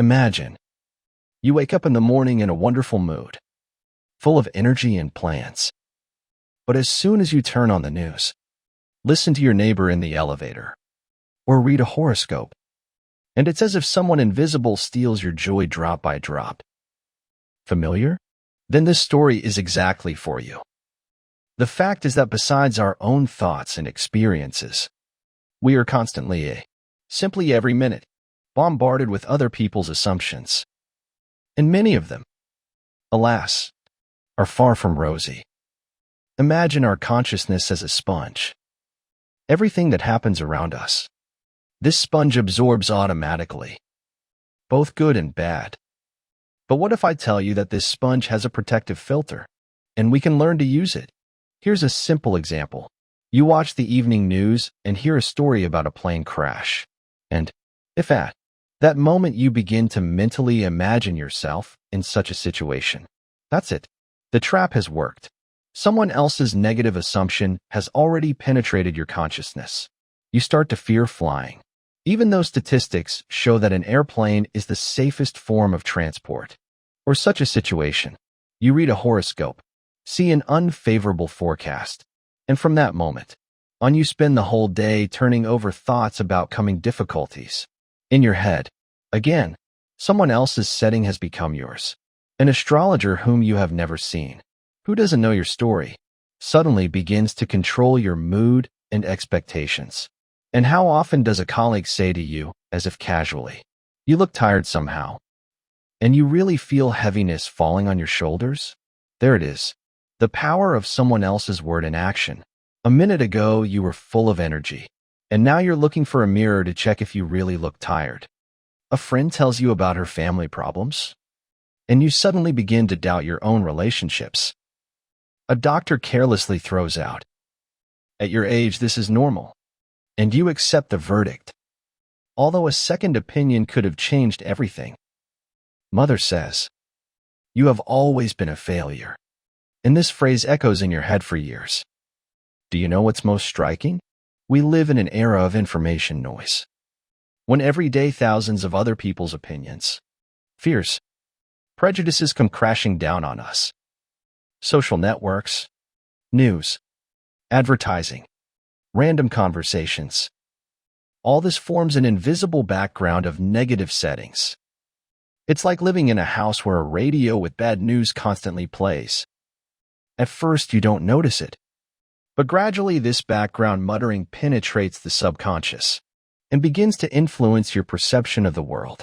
Imagine you wake up in the morning in a wonderful mood, full of energy and plans. But as soon as you turn on the news, listen to your neighbor in the elevator, or read a horoscope, and it's as if someone invisible steals your joy drop by drop. Familiar? Then this story is exactly for you. The fact is that besides our own thoughts and experiences, we are constantly, simply every minute, bombarded with other people's assumptions. And many of them, alas, are far from rosy. Imagine our consciousness as a sponge. Everything that happens around us, this sponge absorbs automatically, both good and bad. But what if I tell you that this sponge has a protective filter, and we can learn to use it? Here's a simple example. You watch the evening news and hear a story about a plane crash. And if at that moment you begin to mentally imagine yourself in such a situation, that's it. The trap has worked. Someone else's negative assumption has already penetrated your consciousness. You start to fear flying, even though statistics show that an airplane is the safest form of transport. Or such a situation, you read a horoscope, see an unfavorable forecast, and from that moment on you spend the whole day turning over thoughts about coming difficulties. In your head, again, someone else's setting has become yours. An astrologer whom you have never seen, who doesn't know your story, suddenly begins to control your mood and expectations. And how often does a colleague say to you, as if casually, "You look tired somehow," and you really feel heaviness falling on your shoulders? There it is, the power of someone else's word in action. A minute ago, you were full of energy, and now you're looking for a mirror to check if you really look tired. A friend tells you about her family problems, and you suddenly begin to doubt your own relationships. A doctor carelessly throws out, "At your age, this is normal," and you accept the verdict, although a second opinion could have changed everything. Mother says, "You have always been a failure," and this phrase echoes in your head for years. Do you know what's most striking? We live in an era of information noise, when every day thousands of other people's opinions, fears, prejudices come crashing down on us. Social networks, news, advertising, random conversations. All this forms an invisible background of negative settings. It's like living in a house where a radio with bad news constantly plays. At first, you don't notice it, but gradually this background muttering penetrates the subconscious and begins to influence your perception of the world.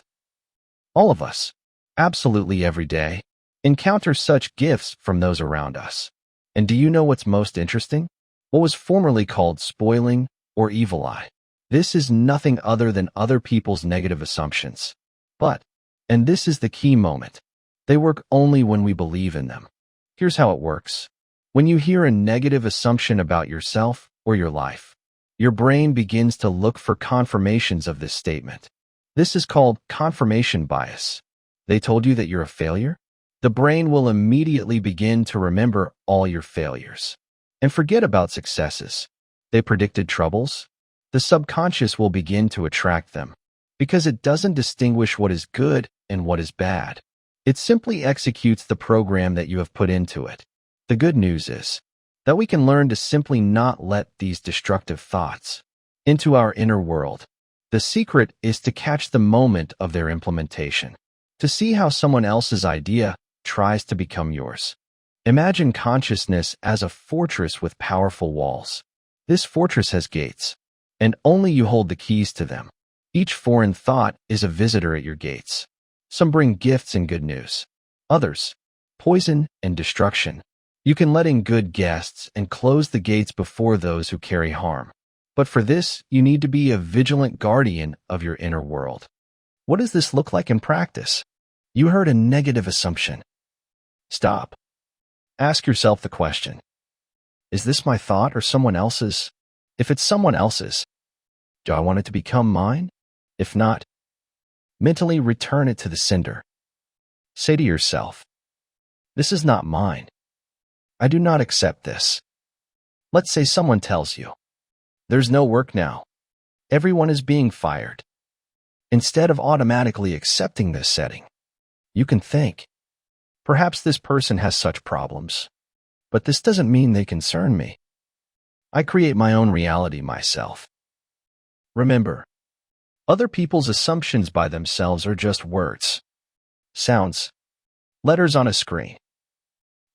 All of us, absolutely every day, encounter such gifts from those around us. And do you know what's most interesting? What was formerly called spoiling or evil eye. This is nothing other than other people's negative assumptions. But, and this is the key moment, they work only when we believe in them. Here's how it works. When you hear a negative assumption about yourself or your life, your brain begins to look for confirmations of this statement. This is called confirmation bias. They told you that you're a failure? The brain will immediately begin to remember all your failures and forget about successes. They predicted troubles? The subconscious will begin to attract them because it doesn't distinguish what is good and what is bad. It simply executes the program that you have put into it. The good news is that we can learn to simply not let these destructive thoughts into our inner world. The secret is to catch the moment of their implementation, to see how someone else's idea tries to become yours. Imagine consciousness as a fortress with powerful walls. This fortress has gates, and only you hold the keys to them. Each foreign thought is a visitor at your gates. Some bring gifts and good news. Others, poison and destruction. You can let in good guests and close the gates before those who carry harm. But for this, you need to be a vigilant guardian of your inner world. What does this look like in practice? You heard a negative assumption. Stop. Ask yourself the question, is this my thought or someone else's? If it's someone else's, do I want it to become mine? If not, mentally return it to the sender. Say to yourself, this is not mine. I do not accept this. Let's say someone tells you, there's no work now. Everyone is being fired. Instead of automatically accepting this setting, you can think, perhaps this person has such problems, but this doesn't mean they concern me. I create my own reality myself. Remember, other people's assumptions by themselves are just words, sounds, letters on a screen.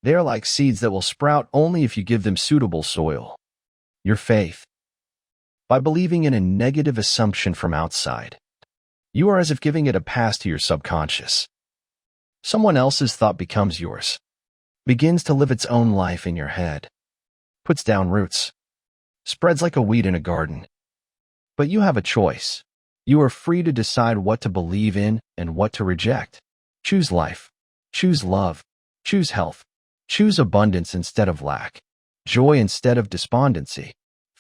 They are like seeds that will sprout only if you give them suitable soil. Your faith. By believing in a negative assumption from outside, you are as if giving it a pass to your subconscious. Someone else's thought becomes yours, begins to live its own life in your head, puts down roots, spreads like a weed in a garden. But you have a choice. You are free to decide what to believe in and what to reject. Choose life. Choose love. Choose health. Choose abundance instead of lack. Joy instead of despondency.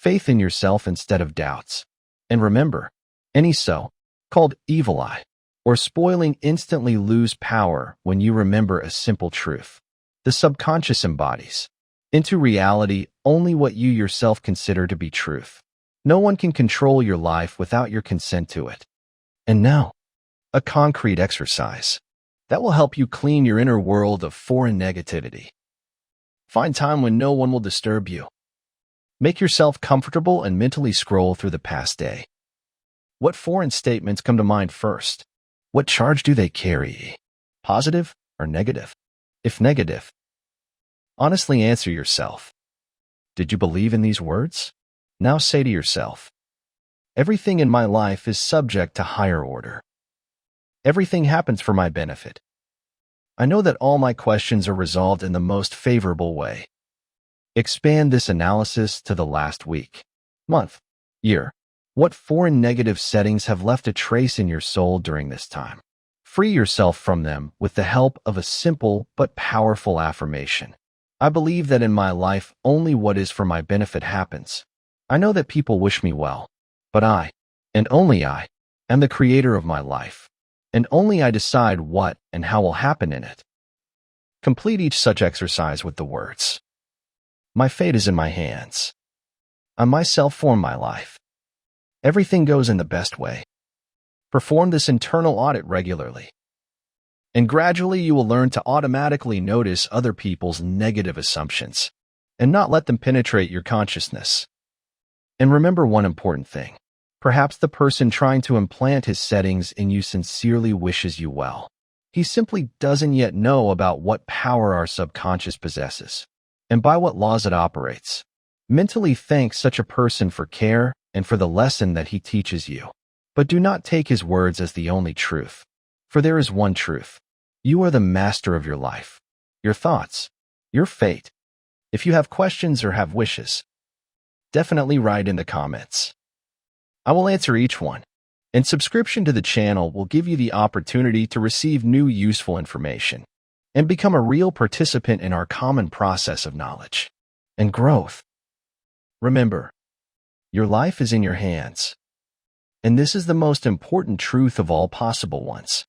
Faith in yourself instead of doubts. And remember, any so-called evil eye or spoiling instantly lose power when you remember a simple truth. The subconscious embodies into reality only what you yourself consider to be truth. No one can control your life without your consent to it. And now, a concrete exercise that will help you clean your inner world of foreign negativity. Find time when no one will disturb you. Make yourself comfortable and mentally scroll through the past day. What foreign statements come to mind first? What charge do they carry? Positive or negative? If negative, honestly answer yourself. Did you believe in these words? Now say to yourself, everything in my life is subject to higher order. Everything happens for my benefit. I know that all my questions are resolved in the most favorable way. Expand this analysis to the last week, month, year. What foreign negative settings have left a trace in your soul during this time? Free yourself from them with the help of a simple but powerful affirmation. I believe that in my life only what is for my benefit happens. I know that people wish me well, but I, and only I, am the creator of my life, and only I decide what and how will happen in it. Complete each such exercise with the words, my fate is in my hands. I myself form my life. Everything goes in the best way. Perform this internal audit regularly, and gradually you will learn to automatically notice other people's negative assumptions and not let them penetrate your consciousness. And remember one important thing. Perhaps the person trying to implant his settings in you sincerely wishes you well. He simply doesn't yet know about what power our subconscious possesses and by what laws it operates. Mentally thank such a person for care and for the lesson that he teaches you. But do not take his words as the only truth. For there is one truth. You are the master of your life, your thoughts, your fate. If you have questions or have wishes, definitely write in the comments. I will answer each one. And subscription to the channel will give you the opportunity to receive new useful information and become a real participant in our common process of knowledge and growth. Remember, your life is in your hands. And this is the most important truth of all possible ones.